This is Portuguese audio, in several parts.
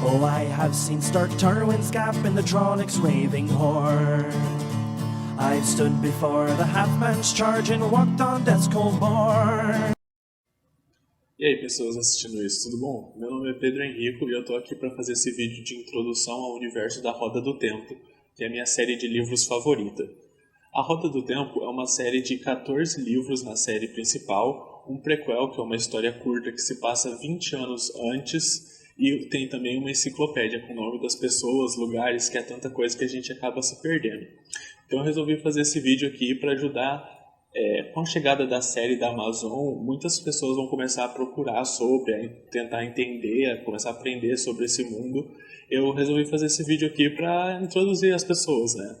Oh, I have seen Stark Tarwin's Gap in the Trollocs' raving horde. I've stood before the half-man's charge and walked on death's cold board. E aí pessoas assistindo isso, tudo bom? Meu nome é Pedro Henrico e eu tô aqui para fazer esse vídeo de introdução ao universo da Roda do Tempo, que é a minha série de livros favorita. A Roda do Tempo é uma série de 14 livros na série principal, um prequel, que é uma história curta que se passa 20 anos antes, e tem também uma enciclopédia com o nome das pessoas, lugares, que é tanta coisa que a gente acaba se perdendo. Então eu resolvi fazer esse vídeo aqui para ajudar. Com a chegada da série da Amazon, muitas pessoas vão começar a procurar sobre, a tentar entender, a começar a aprender sobre esse mundo. Eu resolvi fazer esse vídeo aqui para introduzir as pessoas, né?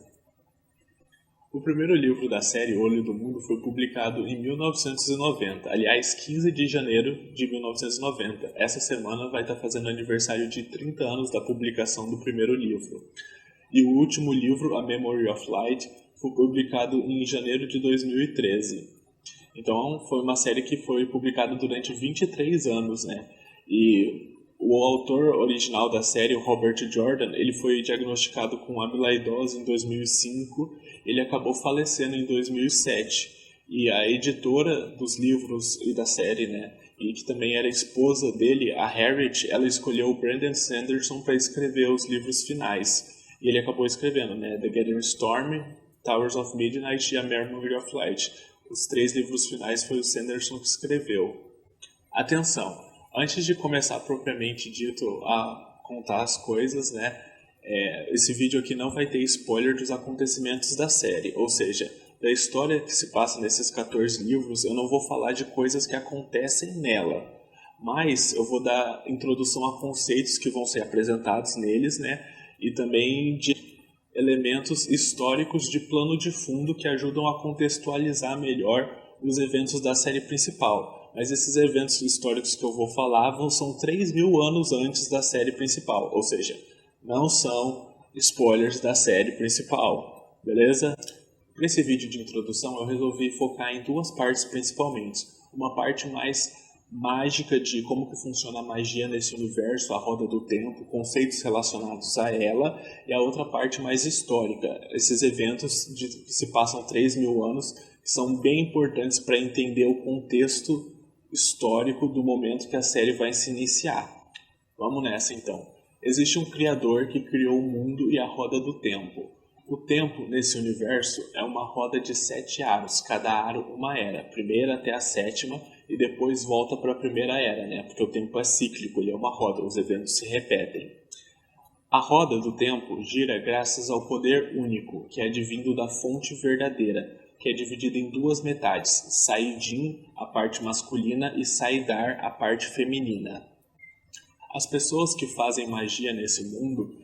O primeiro livro da série, Olho do Mundo, foi publicado em 1990. Aliás, 15 de janeiro de 1990. Essa semana vai estar fazendo aniversário de 30 anos da publicação do primeiro livro. E o último livro, A Memory of Light, foi publicado em janeiro de 2013. Então, foi uma série que foi publicada durante 23 anos, né? E o autor original da série, o Robert Jordan, ele foi diagnosticado com amiloidose em 2005. Ele acabou falecendo em 2007. E a editora dos livros e da série, né? E que também era esposa dele, a Harriet, ela escolheu o Brandon Sanderson para escrever os livros finais. E ele acabou escrevendo, né? The Gathering Storm, Towers of Midnight e A Memory of Light. Os 3 livros finais foi o Sanderson que escreveu. Atenção, antes de começar propriamente dito a contar as coisas, né, esse vídeo aqui não vai ter spoiler dos acontecimentos da série, ou seja, da história que se passa nesses 14 livros, eu não vou falar de coisas que acontecem nela, mas eu vou dar introdução a conceitos que vão ser apresentados neles, né, e também de elementos históricos de plano de fundo que ajudam a contextualizar melhor os eventos da série principal. Mas esses eventos históricos que eu vou falar são 3.000 anos antes da série principal, ou seja, não são spoilers da série principal, beleza? Para esse vídeo de introdução eu resolvi focar em 2 partes principalmente. Uma parte mais mágica de como que funciona a magia nesse universo, a Roda do Tempo, conceitos relacionados a ela, e a outra parte mais histórica, esses eventos que se passam 3.000 anos, que são bem importantes para entender o contexto histórico do momento que a série vai se iniciar. Vamos nessa então. Existe um criador que criou o mundo e a Roda do Tempo. O tempo nesse universo é uma roda de 7 aros, cada aro uma era, primeira até a 7ª, e depois volta para a primeira era, né? Porque o tempo é cíclico, ele é uma roda, os eventos se repetem. A roda do tempo gira graças ao poder único, que é advindo da fonte verdadeira, que é dividida em 2 metades, Saidin, a parte masculina, e Saidar, a parte feminina. As pessoas que fazem magia nesse mundo,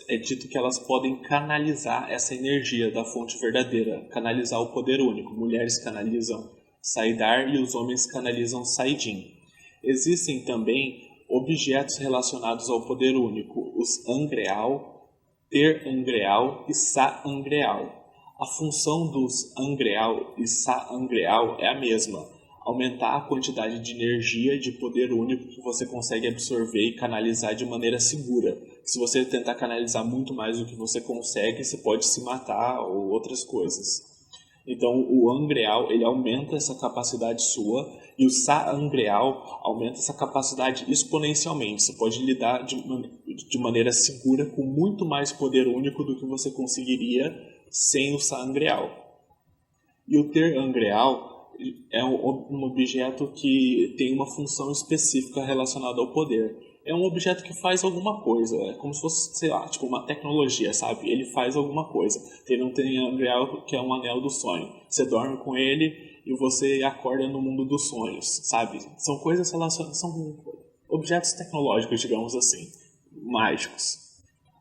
é dito que elas podem canalizar essa energia da fonte verdadeira, canalizar o poder único. Mulheres canalizam Saidar e os homens canalizam Saidin. Existem também objetos relacionados ao poder único, os Angreal, Ter-Angreal e Sa-Angreal. A função dos Angreal e Sa-Angreal é a mesma, aumentar a quantidade de energia e de poder único que você consegue absorver e canalizar de maneira segura. Se você tentar canalizar muito mais do que você consegue, você pode se matar ou outras coisas. Então o Angreal, ele aumenta essa capacidade sua, e o Sa-Angreal aumenta essa capacidade exponencialmente. Você pode lidar de maneira segura com muito mais poder único do que você conseguiria sem o Sa-Angreal. E o Ter-Angreal é um objeto que tem uma função específica relacionada ao poder. É um objeto que faz alguma coisa, é como se fosse, sei lá, tipo uma tecnologia, sabe? Ele faz alguma coisa. Tem um Ter-Angreal que é um anel do sonho. Você dorme com ele e você acorda no mundo dos sonhos, sabe? São coisas relacionadas, são objetos tecnológicos, digamos assim, mágicos.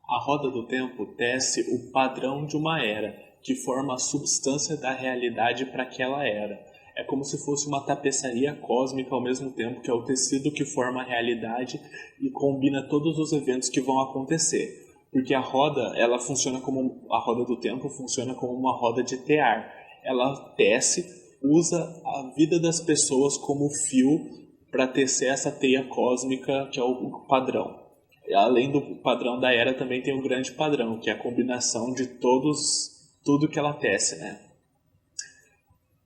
A Roda do Tempo tece o padrão de uma era, que forma a substância da realidade para aquela era. É como se fosse uma tapeçaria cósmica ao mesmo tempo, que é o tecido que forma a realidade e combina todos os eventos que vão acontecer. Porque a roda, ela funciona como a Roda do Tempo funciona como uma roda de tear. Ela tece, usa a vida das pessoas como fio para tecer essa teia cósmica que é o padrão. Além do padrão da Hera, também tem o grande padrão, que é a combinação de tudo que ela tece, né?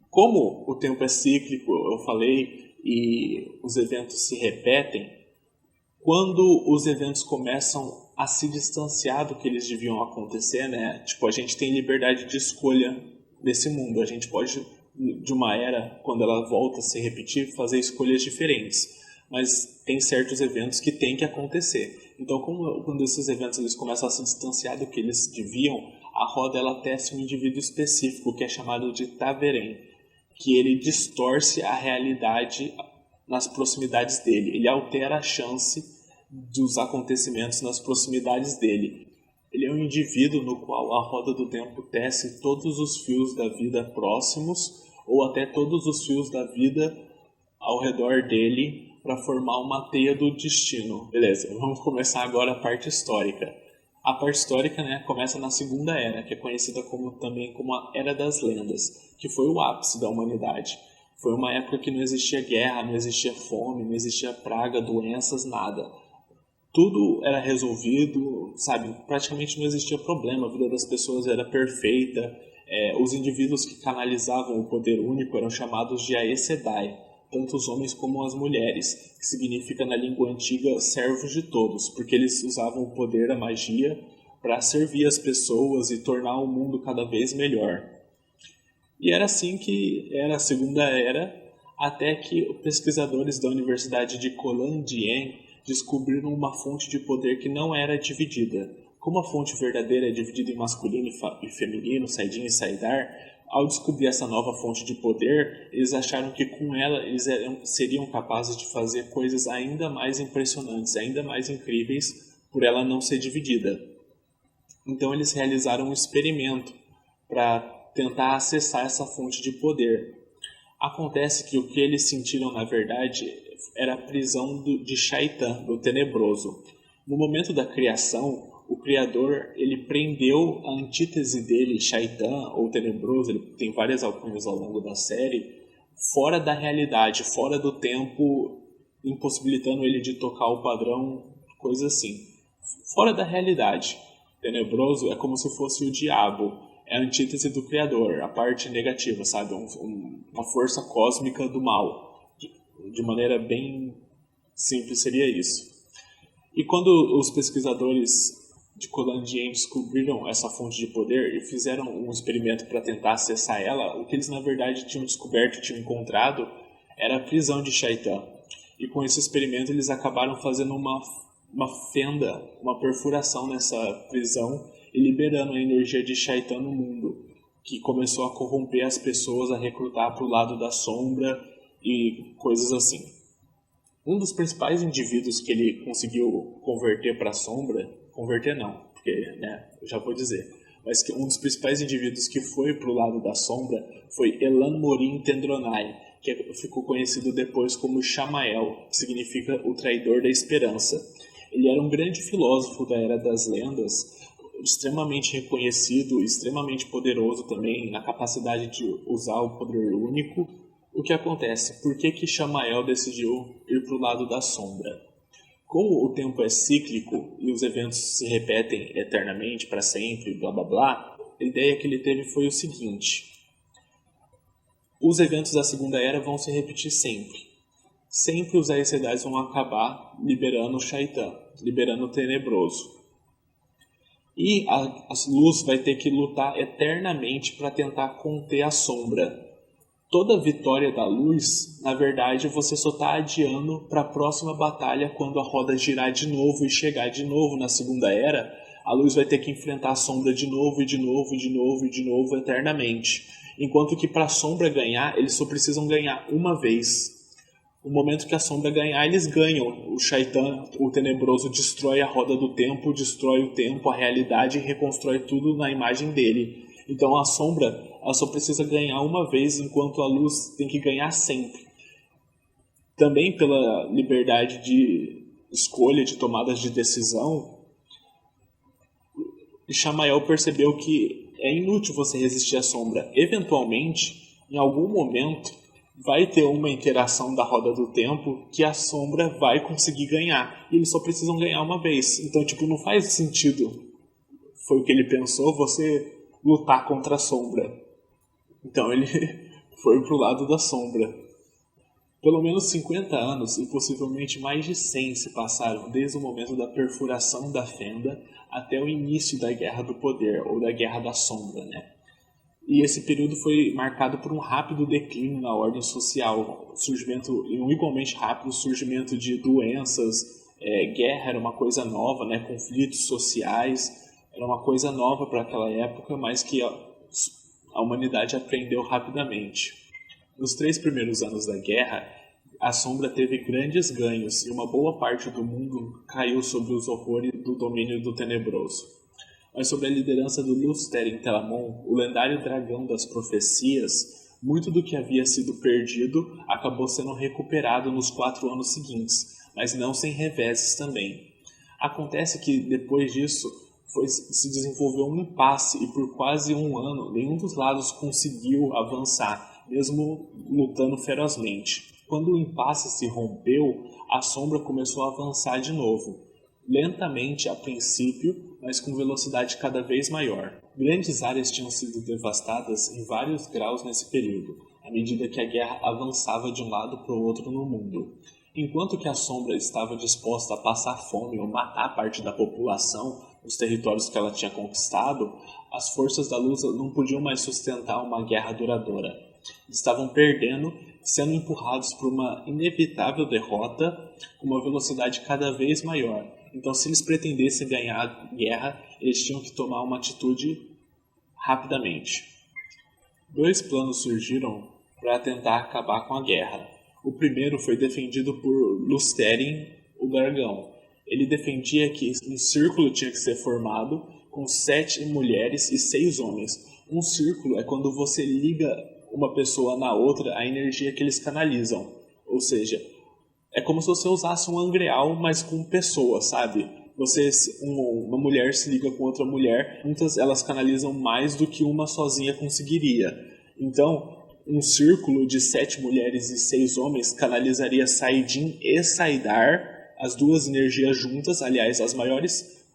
Como o tempo é cíclico, eu falei, e os eventos se repetem, quando os eventos começam a se distanciar do que eles deviam acontecer, né? Tipo, a gente tem liberdade de escolha nesse mundo. A gente pode, de uma era, quando ela volta a se repetir, fazer escolhas diferentes. Mas tem certos eventos que tem que acontecer. Então, quando esses eventos eles começam a se distanciar do que eles deviam, a roda ela tece um indivíduo específico que é chamado de Ta'veren, que ele distorce a realidade nas proximidades dele. Ele altera a chance dos acontecimentos nas proximidades dele. Ele é um indivíduo no qual a roda do tempo tece todos os fios da vida próximos ou até todos os fios da vida ao redor dele para formar uma teia do destino. Beleza, vamos começar agora a parte histórica. A parte histórica, né, começa na Segunda Era, que é conhecida também como a Era das Lendas, que foi o ápice da humanidade. Foi uma época que não existia guerra, não existia fome, não existia praga, doenças, nada. Tudo era resolvido, sabe? Praticamente não existia problema, a vida das pessoas era perfeita. Os indivíduos que canalizavam o poder único eram chamados de Aes Sedai, tanto os homens como as mulheres, que significa na língua antiga servos de todos, porque eles usavam o poder, a magia, para servir as pessoas e tornar o mundo cada vez melhor. E era assim que era a Segunda Era, até que pesquisadores da Universidade de Kolandien descobriram uma fonte de poder que não era dividida. Como a fonte verdadeira é dividida em masculino e feminino, Saidin e Saidar, ao descobrir essa nova fonte de poder, eles acharam que com ela eles seriam capazes de fazer coisas ainda mais impressionantes, ainda mais incríveis, por ela não ser dividida. Então eles realizaram um experimento para tentar acessar essa fonte de poder. Acontece que o que eles sentiram, na verdade, era a prisão de Shaitan, do Tenebroso. No momento da criação, o Criador ele prendeu a antítese dele, Shaitan, ou Tenebroso, ele tem várias alcunhas ao longo da série, fora da realidade, fora do tempo, impossibilitando ele de tocar o padrão, coisa assim. Fora da realidade. Tenebroso é como se fosse o diabo, é a antítese do Criador, a parte negativa, sabe? Uma força cósmica do mal. De maneira bem simples seria isso. E quando os pesquisadores de Kolandien descobriram essa fonte de poder e fizeram um experimento para tentar acessar ela, o que eles na verdade tinham descoberto, tinham encontrado, era a prisão de Shaitan. E com esse experimento eles acabaram fazendo uma fenda, uma perfuração nessa prisão e liberando a energia de Shaitan no mundo, que começou a corromper as pessoas, a recrutar para o lado da sombra e coisas assim. Um dos principais indivíduos que ele conseguiu converter para a sombra, converter não, porque né, eu já vou dizer, mas que um dos principais indivíduos que foi para o lado da sombra foi Elan Morin Tendronai, que ficou conhecido depois como Shamael, que significa o traidor da esperança. Ele era um grande filósofo da Era das Lendas, extremamente reconhecido, extremamente poderoso também na capacidade de usar o poder único. O que acontece? Por que Shamael decidiu ir para o lado da sombra? Como o tempo é cíclico e os eventos se repetem eternamente, para sempre, blá blá blá, a ideia que ele teve foi o seguinte: os eventos da Segunda Era vão se repetir sempre. Sempre os Aes Sedai vão acabar liberando o Shaitan, liberando o Tenebroso. E a luz vai ter que lutar eternamente para tentar conter a sombra. Toda vitória da luz, na verdade, você só está adiando para a próxima batalha, quando a roda girar de novo e chegar de novo na Segunda Era, a luz vai ter que enfrentar a sombra de novo, e de novo, e de novo, e de novo, eternamente. Enquanto que para a sombra ganhar, eles só precisam ganhar uma vez. No momento que a sombra ganhar, eles ganham. O Shaitan, o Tenebroso, destrói a roda do tempo, destrói o tempo, a realidade, e reconstrói tudo na imagem dele. Então a sombra ela só precisa ganhar uma vez, enquanto a luz tem que ganhar sempre. Também pela liberdade de escolha, de tomadas de decisão, Shamael percebeu que é inútil você resistir à sombra. Eventualmente, em algum momento, vai ter uma interação da roda do tempo que a sombra vai conseguir ganhar. E eles só precisam ganhar uma vez. Então, tipo, não faz sentido, foi o que ele pensou, você lutar contra a sombra. Então ele foi pro lado da sombra. Pelo menos 50 anos e possivelmente mais de 100 se passaram desde o momento da perfuração da fenda até o início da Guerra do Poder, ou da Guerra da Sombra, né? E esse período foi marcado por um rápido declínio na ordem social, surgimento, e um igualmente rápido surgimento de doenças, guerra era uma coisa nova, né? Conflitos sociais, era uma coisa nova para aquela época, mas que a humanidade aprendeu rapidamente. Nos 3 primeiros anos da guerra, a Sombra teve grandes ganhos e uma boa parte do mundo caiu sob os horrores do domínio do Tenebroso. Mas sob a liderança do Luthien Telamon, o lendário dragão das profecias, muito do que havia sido perdido acabou sendo recuperado nos 4 anos seguintes, mas não sem reveses também. Acontece que, depois disso, se desenvolveu um impasse e por quase um ano nenhum dos lados conseguiu avançar, mesmo lutando ferozmente. Quando o impasse se rompeu, a sombra começou a avançar de novo, lentamente a princípio, mas com velocidade cada vez maior. Grandes áreas tinham sido devastadas em vários graus nesse período, à medida que a guerra avançava de um lado para o outro no mundo. Enquanto que a sombra estava disposta a passar fome ou matar parte da população nos territórios que ela tinha conquistado, as forças da luz não podiam mais sustentar uma guerra duradoura. Estavam perdendo, sendo empurrados por uma inevitável derrota com uma velocidade cada vez maior. Então, se eles pretendessem ganhar a guerra, eles tinham que tomar uma atitude rapidamente. 2 planos surgiram para tentar acabar com a guerra. O primeiro foi defendido por Luthien, o dragão. Ele defendia que um círculo tinha que ser formado com 7 mulheres e 6 homens. Um círculo é quando você liga uma pessoa na outra a energia que eles canalizam. Ou seja, é como se você usasse um angreal, mas com pessoas, sabe? Uma mulher se liga com outra mulher, muitas elas canalizam mais do que uma sozinha conseguiria. Então, um círculo de 7 mulheres e 6 homens canalizaria Saidin e Saidar, as 2 energias juntas. Aliás, as maiores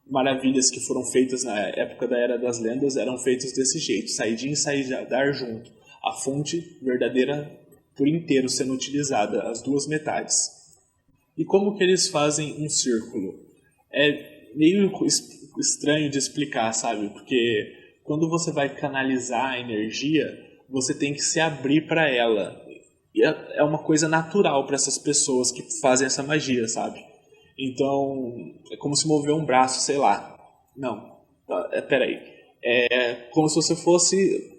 maravilhas que foram feitas na época da Era das Lendas eram feitas desse jeito, Saidin e Saidar junto, a fonte verdadeira por inteiro sendo utilizada, as 2 metades. E como que eles fazem um círculo? É meio estranho de explicar, sabe? Porque quando você vai canalizar a energia, você tem que se abrir para ela. E é uma coisa natural para essas pessoas que fazem essa magia, sabe? Então, é como se mover um braço, sei lá. Não, peraí. É como se você fosse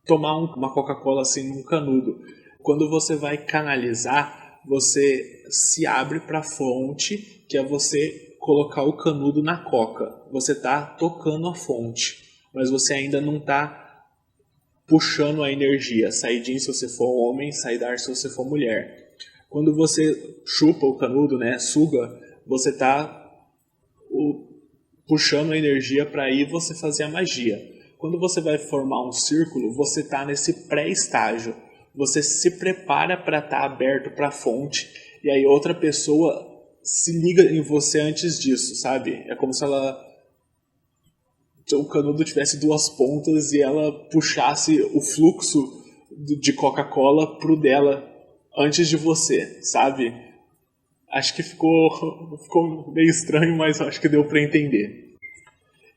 tomar uma Coca-Cola assim num canudo. Quando você vai canalizar, você se abre para a fonte, que é você colocar o canudo na coca. Você está tocando a fonte, mas você ainda não está puxando a energia. Saidin se você for homem, Saidar se você for mulher. Quando você chupa o canudo, né, suga, você está puxando a energia para aí você fazer a magia. Quando você vai formar um círculo, você está nesse pré-estágio. Você se prepara para estar aberto para a fonte, e aí outra pessoa se liga em você antes disso, sabe? É como se o canudo tivesse 2 pontas e ela puxasse o fluxo de Coca-Cola pro dela antes de você, sabe? Acho que ficou meio estranho, mas acho que deu para entender.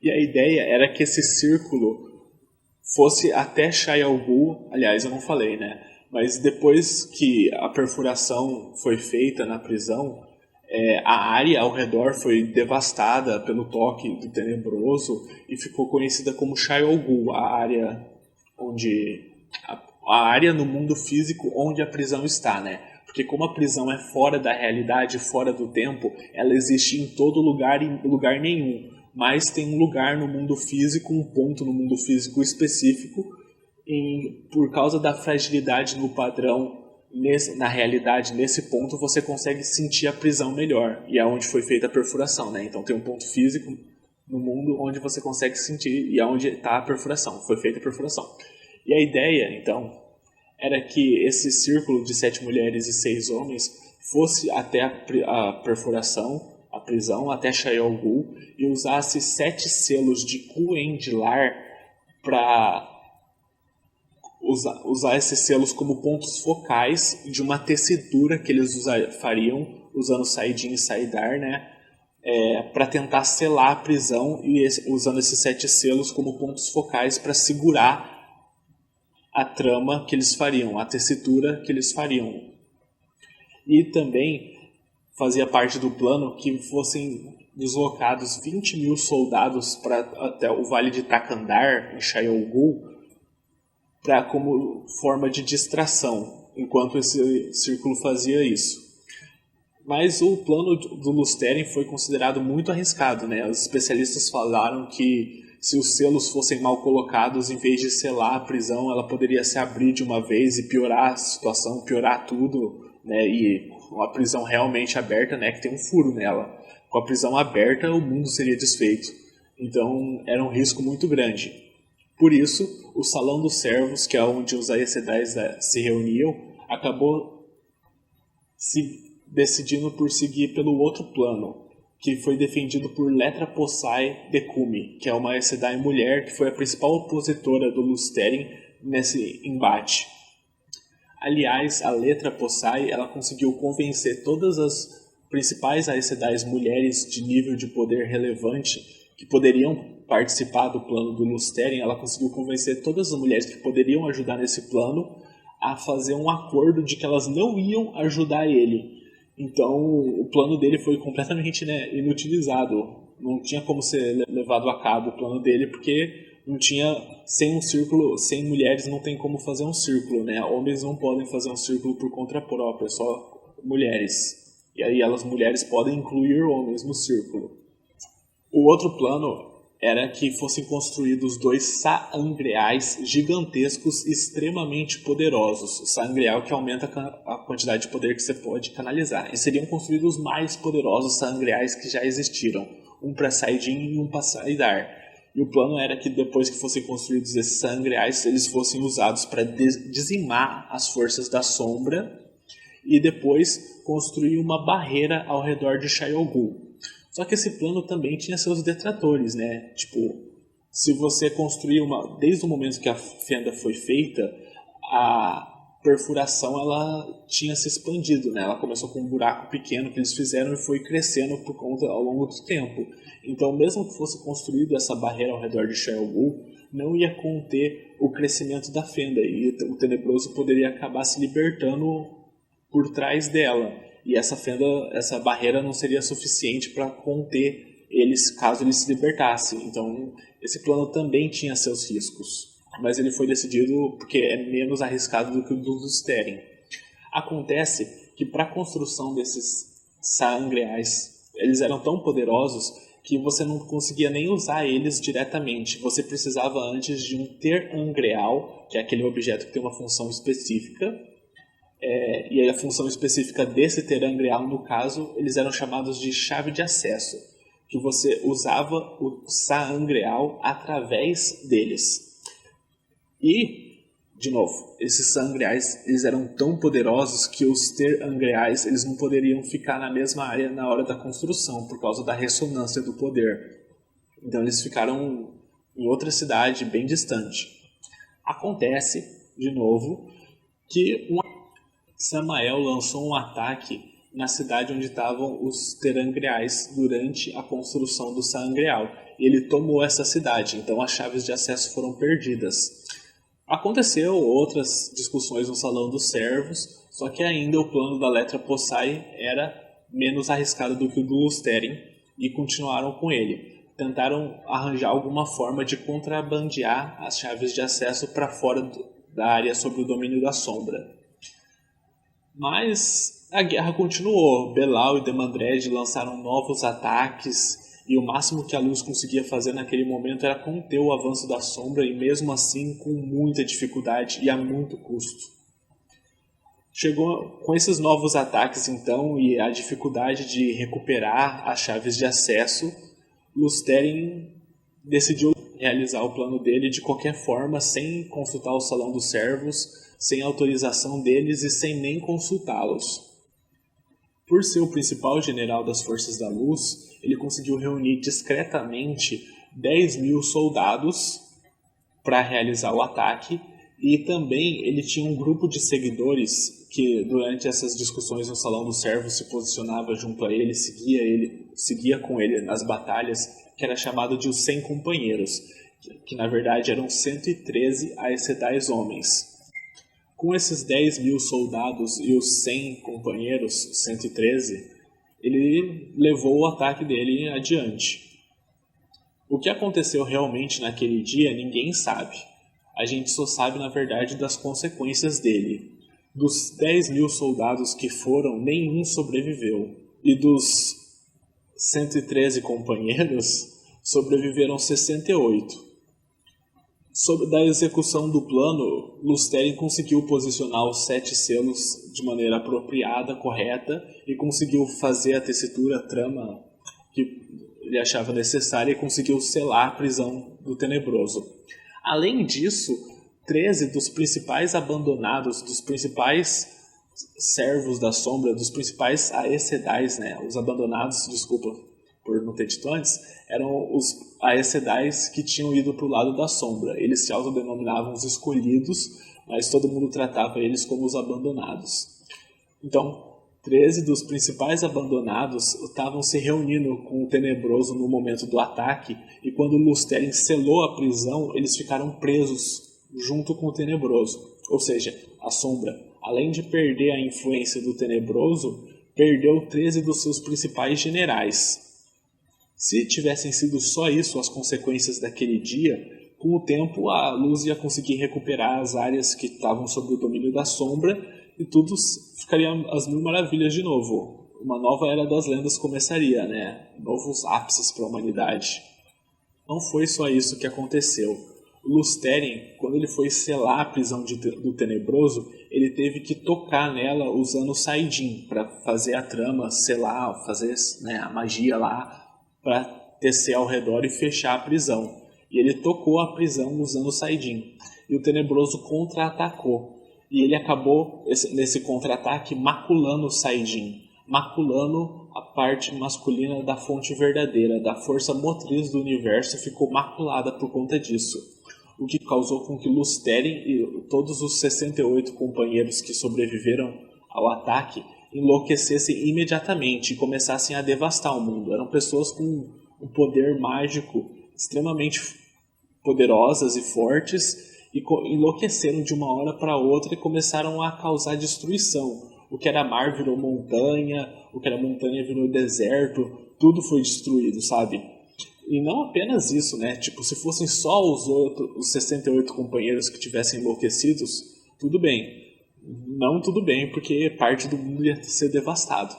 E a ideia era que esse círculo fosse até Shai Ghul. Aliás, eu não falei, né? Mas depois que a perfuração foi feita na prisão, a área ao redor foi devastada pelo toque do Tenebroso e ficou conhecida como Shai Ghul, a área no mundo físico onde a prisão está, né? Porque como a prisão é fora da realidade, fora do tempo, ela existe em todo lugar e em lugar nenhum. Mas tem um lugar no mundo físico, um ponto no mundo físico específico, por causa da fragilidade no padrão, na realidade, nesse ponto você consegue sentir a prisão melhor. E é onde foi feita a perfuração, né? Então tem um ponto físico no mundo onde você consegue sentir, e é onde está a perfuração, foi feita a perfuração. E a ideia, então, era que esse círculo de 7 mulheres e 6 homens fosse até a perfuração, a prisão, até Shayol Ghul, e usasse 7 selos de Cu-en-Delar para usar esses selos como pontos focais de uma tecedura que eles fariam usando Saidin e Saidar, né? Para tentar selar a prisão e usando esses 7 selos como pontos focais para segurar a trama que eles fariam, a tessitura que eles fariam. E também fazia parte do plano que fossem deslocados 20 mil soldados até o Vale de Takandar, em Shayol Ghul, como forma de distração, enquanto esse círculo fazia isso. Mas o plano do Lusteren foi considerado muito arriscado, né? Os especialistas falaram que se os selos fossem mal colocados, em vez de selar a prisão, ela poderia se abrir de uma vez e piorar a situação, piorar tudo, né? E uma prisão realmente aberta, né? Que tem um furo nela. Com a prisão aberta, o mundo seria desfeito. Então, era um risco muito grande. Por isso, o Salão dos Servos, que é onde os Aes Sedai se reuniam, acabou se decidindo por seguir pelo outro plano, que foi defendido por Letra Posai Dekumi, que é uma Aes Sedai mulher que foi a principal opositora do Lusteren nesse embate. Aliás, a Letra Posai ela conseguiu convencer todas as principais Aes Sedai mulheres de nível de poder relevante que poderiam participar do plano do Lusteren. Ela conseguiu convencer todas as mulheres que poderiam ajudar nesse plano a fazer um acordo de que elas não iam ajudar ele. Então, o plano dele foi completamente, né, inutilizado. Não tinha como ser levado a cabo o plano dele, porque não tinha, sem um círculo, sem mulheres não tem como fazer um círculo, né? Homens não podem fazer um círculo por conta própria, só mulheres. E aí as mulheres podem incluir homens no círculo. O outro plano era que fossem construídos 2 Saangreais gigantescos extremamente poderosos. O Saangreal que aumenta a quantidade de poder que você pode canalizar. E seriam construídos os mais poderosos Saangreais que já existiram. Um para Saidin e um para Saidar. E o plano era que depois que fossem construídos esses Saangreais, eles fossem usados para dizimar as forças da sombra e depois construir uma barreira ao redor de Shayol Ghul. Só que esse plano também tinha seus detratores, né? Tipo, se você construir desde o momento que a fenda foi feita, a perfuração ela tinha se expandido, né? Ela começou com um buraco pequeno que eles fizeram e foi crescendo ao longo do tempo. Então, mesmo que fosse construída essa barreira ao redor de Shayol Ghul, não ia conter o crescimento da fenda e o Tenebroso poderia acabar se libertando por trás dela. E essa barreira não seria suficiente para conter eles caso eles se libertassem. Então, esse plano também tinha seus riscos. Mas ele foi decidido porque é menos arriscado do que o do Lusteren. Acontece que para a construção desses Saangreais, eles eram tão poderosos que você não conseguia nem usar eles diretamente. Você precisava antes de um Ter-Angreal, que é aquele objeto que tem uma função específica. E aí a função específica desse Ter-Angreal, no caso, eles eram chamados de chave de acesso, que você usava o Saangreal através deles. E, de novo, esses Saangreais eles eram tão poderosos que os Ter-Angreais eles não poderiam ficar na mesma área na hora da construção, por causa da ressonância do poder. Então eles ficaram em outra cidade bem distante. Acontece, de novo, que Samael lançou um ataque na cidade onde estavam os Ter-Angreais durante a construção do Saangreal. E ele tomou essa cidade, então as chaves de acesso foram perdidas. Aconteceu outras discussões no Salão dos Servos, só que ainda o plano da Letra Posai era menos arriscado do que o do Lusteren e continuaram com ele. Tentaram arranjar alguma forma de contrabandear as chaves de acesso para fora da área sob o domínio da sombra. Mas a guerra continuou. Belal e Demandred lançaram novos ataques e o máximo que a luz conseguia fazer naquele momento era conter o avanço da sombra e mesmo assim com muita dificuldade e a muito custo. Chegou com esses novos ataques então e a dificuldade de recuperar as chaves de acesso, Lusteren decidiu realizar o plano dele de qualquer forma, sem consultar o Salão dos Servos, sem autorização deles e sem nem consultá-los. Por ser o principal general das Forças da Luz, ele conseguiu reunir discretamente 10.000 soldados para realizar o ataque, e também ele tinha um grupo de seguidores que durante essas discussões no Salão dos Servos se posicionava junto a ele, seguia com ele nas batalhas, que era chamado de os 100 companheiros, que na verdade eram 113 Aes Sedai homens. Com esses 10.000 soldados e os 100 companheiros, 113, ele levou o ataque dele adiante. O que aconteceu realmente naquele dia, ninguém sabe. A gente só sabe, na verdade, das consequências dele. Dos 10.000 soldados que foram, nenhum sobreviveu. E dos 113 companheiros, sobreviveram 68. Sobre da execução do plano, Lusteren conseguiu posicionar os 7 selos de maneira apropriada, correta, e conseguiu fazer a tessitura, a trama que ele achava necessária, e conseguiu selar a prisão do Tenebroso. Além disso, 13 dos principais abandonados, dos principais servos da sombra, dos principais Aes Sedai, né, os abandonados, desculpa por não ter dito antes, eram os Aes Sedai que tinham ido para o lado da sombra. Eles se autodenominavam os escolhidos, mas todo mundo tratava eles como os abandonados. Então, 13 dos principais abandonados estavam se reunindo com o Tenebroso no momento do ataque, e quando Lusteren selou a prisão, eles ficaram presos junto com o Tenebroso. Ou seja, a sombra, além de perder a influência do Tenebroso, perdeu 13 dos seus principais generais. Se tivessem sido só isso as consequências daquele dia, com o tempo a Luz ia conseguir recuperar as áreas que estavam sob o domínio da sombra e tudo ficaria às mil maravilhas de novo. Uma nova era das lendas começaria, né? Novos ápices para a humanidade. Não foi só isso que aconteceu. Lusteren, quando ele foi selar a prisão do Tenebroso, ele teve que tocar nela usando o Saidin para fazer a trama, selar, fazer, né, a magia lá, para tecer ao redor e fechar a prisão. E ele tocou a prisão usando o Saidin. E o Tenebroso contra-atacou. E ele acabou, nesse contra-ataque, maculando o Saidin. Maculando a parte masculina da fonte verdadeira, da força motriz do universo, ficou maculada por conta disso. O que causou com que Lusteren e todos os 68 companheiros que sobreviveram ao ataque enlouquecessem imediatamente e começassem a devastar o mundo. Eram pessoas com um poder mágico extremamente poderosas e fortes, e enlouqueceram de uma hora para outra e começaram a causar destruição. O que era mar virou montanha, o que era montanha virou deserto, tudo foi destruído, sabe? E não apenas isso, né? Tipo, se fossem só os 68 companheiros que tivessem enlouquecidos, tudo bem. Não tudo bem, porque parte do mundo ia ser devastado.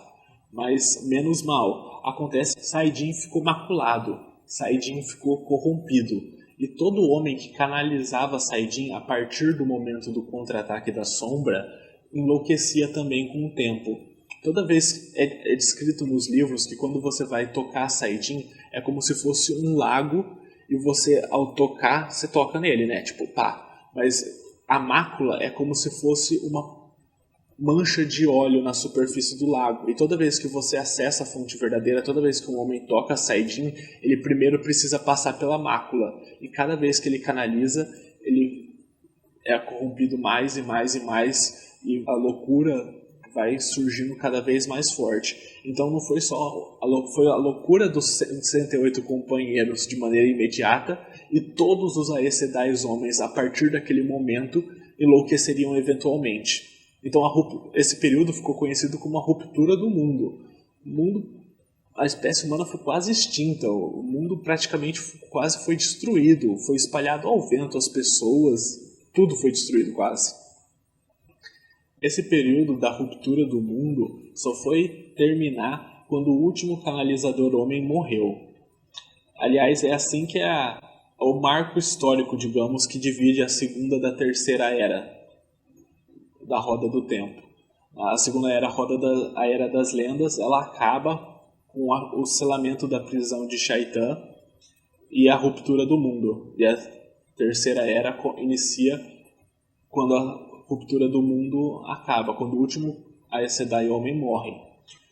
Mas menos mal. Acontece que Saidin ficou maculado. Saidin ficou corrompido. E todo homem que canalizava Saidin a partir do momento do contra-ataque da sombra enlouquecia também com o tempo. Toda vez é descrito nos livros que quando você vai tocar Saidin, é como se fosse um lago e você, ao tocar, você toca nele, né? Tipo, pá. Mas a mácula é como se fosse uma mancha de óleo na superfície do lago. E toda vez que você acessa a fonte verdadeira, toda vez que um homem toca Saidin, ele primeiro precisa passar pela mácula. E cada vez que ele canaliza, ele é corrompido mais e mais e mais, e a loucura vai surgindo cada vez mais forte. Então não foi só foi a loucura dos 108 companheiros de maneira imediata, e todos os Aes Sedai homens, a partir daquele momento, enlouqueceriam eventualmente. Então esse período ficou conhecido como a ruptura do mundo. A espécie humana foi quase extinta, o mundo praticamente quase foi destruído, foi espalhado ao vento, as pessoas, tudo foi destruído quase. Esse período da ruptura do mundo só foi terminar quando o último canalizador homem morreu. Aliás, é assim que é o marco histórico, digamos, que divide a segunda da terceira era da Roda do Tempo. A segunda era, a Era das Lendas, ela acaba com o selamento da prisão de Shaitan e a ruptura do mundo. E a terceira era inicia quando a ruptura do mundo acaba, quando o último Aes Sedai homem morre.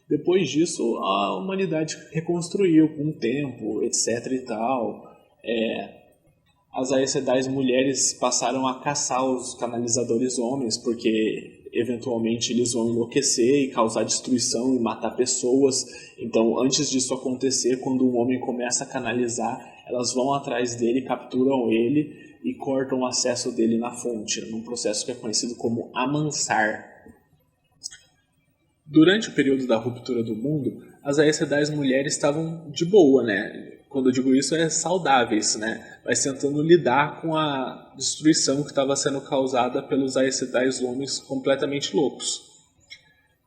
Depois disso, a humanidade reconstruiu com o tempo, etc e tal. As Aes Sedai mulheres passaram a caçar os canalizadores homens, porque eventualmente eles vão enlouquecer e causar destruição e matar pessoas. Então, antes disso acontecer, quando um homem começa a canalizar, elas vão atrás dele, capturam ele e cortam o acesso dele na fonte, num processo que é conhecido como amansar. Durante o período da ruptura do mundo, as Aes Sedai mulheres estavam de boa, né? Quando eu digo isso, saudáveis, né? Mas tentando lidar com a destruição que estava sendo causada pelos Aes Sedai homens completamente loucos.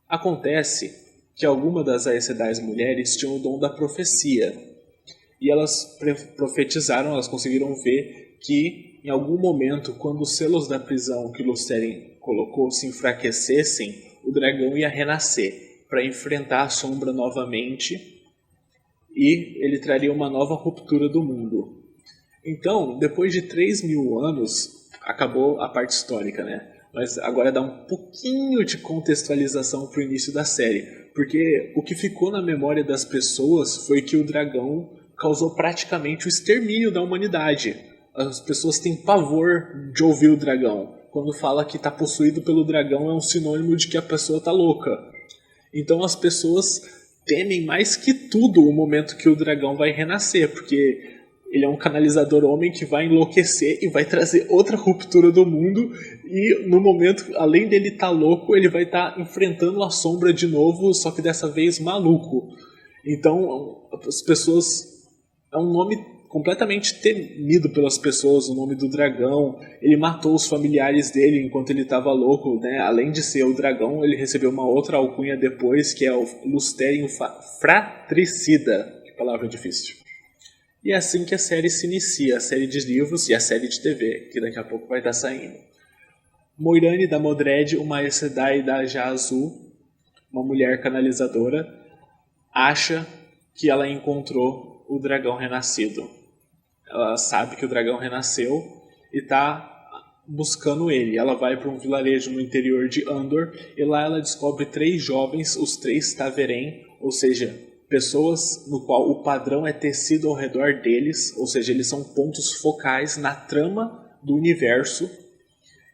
Acontece que algumas das Aes Sedai mulheres tinham o dom da profecia. E elas profetizaram, elas conseguiram ver que em algum momento, quando os selos da prisão que Lúthien colocou se enfraquecessem, o dragão ia renascer para enfrentar a sombra novamente e ele traria uma nova ruptura do mundo. Então, depois de 3.000 anos, acabou a parte histórica, né? Mas agora dá um pouquinho de contextualização para o início da série, porque o que ficou na memória das pessoas foi que o dragão causou praticamente o extermínio da humanidade. As pessoas têm pavor de ouvir o dragão. Quando fala que está possuído pelo dragão, é um sinônimo de que a pessoa está louca. Então as pessoas temem mais que tudo o momento que o dragão vai renascer, porque ele é um canalizador homem que vai enlouquecer e vai trazer outra ruptura do mundo, e no momento, além dele estar louco, ele vai estar enfrentando a sombra de novo, só que dessa vez maluco. Então as pessoas... É um nome completamente temido pelas pessoas, o nome do dragão. Ele matou os familiares dele enquanto ele estava louco, né? Além de ser o dragão, ele recebeu uma outra alcunha depois, que é o Lúthien Fratricida. Que palavra difícil. E é assim que a série se inicia, a série de livros e a série de TV, que daqui a pouco vai estar saindo. Moiraine da Modred, uma Aes Sedai da Ja'Azu, uma mulher canalizadora, acha que ela encontrou o dragão renascido. Ela sabe que o dragão renasceu e está buscando ele. Ela vai para um vilarejo no interior de Andor e lá ela descobre 3 jovens, os 3 Ta'veren, ou seja, pessoas no qual o padrão é tecido ao redor deles, ou seja, eles são pontos focais na trama do universo,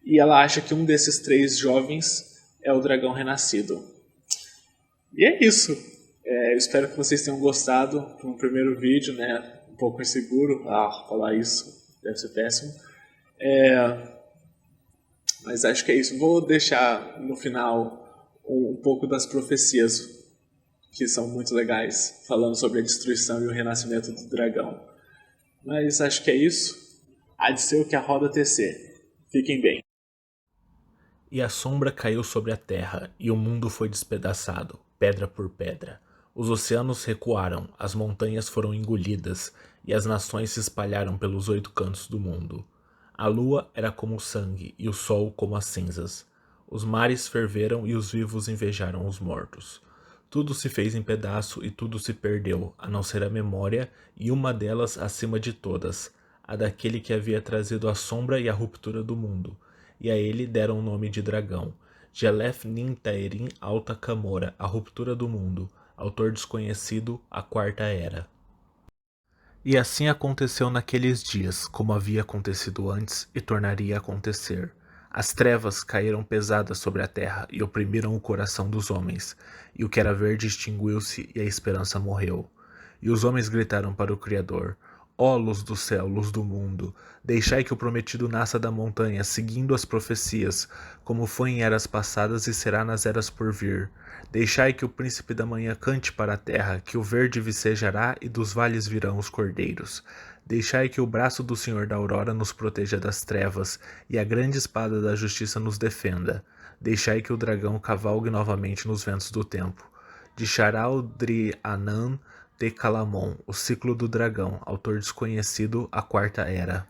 e ela acha que um desses 3 jovens é o dragão renascido. E é isso. Eu espero que vocês tenham gostado do primeiro vídeo, né? Um pouco inseguro. Falar isso deve ser péssimo. Mas acho que é isso. Vou deixar no final um pouco das profecias, que são muito legais, falando sobre a destruição e o renascimento do dragão. Mas acho que é isso. Há de ser o que a roda tecer. Fiquem bem. E a sombra caiu sobre a terra, e o mundo foi despedaçado, pedra por pedra. Os oceanos recuaram, as montanhas foram engolidas, e as nações se espalharam pelos 8 cantos do mundo. A lua era como o sangue, e o sol como as cinzas. Os mares ferveram e os vivos invejaram os mortos. Tudo se fez em pedaço e tudo se perdeu, a não ser a memória, e uma delas acima de todas, a daquele que havia trazido a sombra e a ruptura do mundo, e a ele deram o nome de dragão, Jelef Nin Taerin Alta Camora, a ruptura do mundo, autor desconhecido, a quarta era. E assim aconteceu naqueles dias, como havia acontecido antes e tornaria a acontecer. As trevas caíram pesadas sobre a terra e oprimiram o coração dos homens, e o que era verde extinguiu-se e a esperança morreu. E os homens gritaram para o Criador: ó luz do céu, luz do mundo, deixai que o prometido nasça da montanha, seguindo as profecias, como foi em eras passadas e será nas eras por vir. Deixai que o príncipe da manhã cante para a terra, que o verde vicejará e dos vales virão os cordeiros. Deixai que o braço do Senhor da aurora nos proteja das trevas, e a grande espada da justiça nos defenda. Deixai que o dragão cavalgue novamente nos ventos do tempo. De Sharaudri-Anan de Calamon, o ciclo do dragão, autor desconhecido, a quarta era.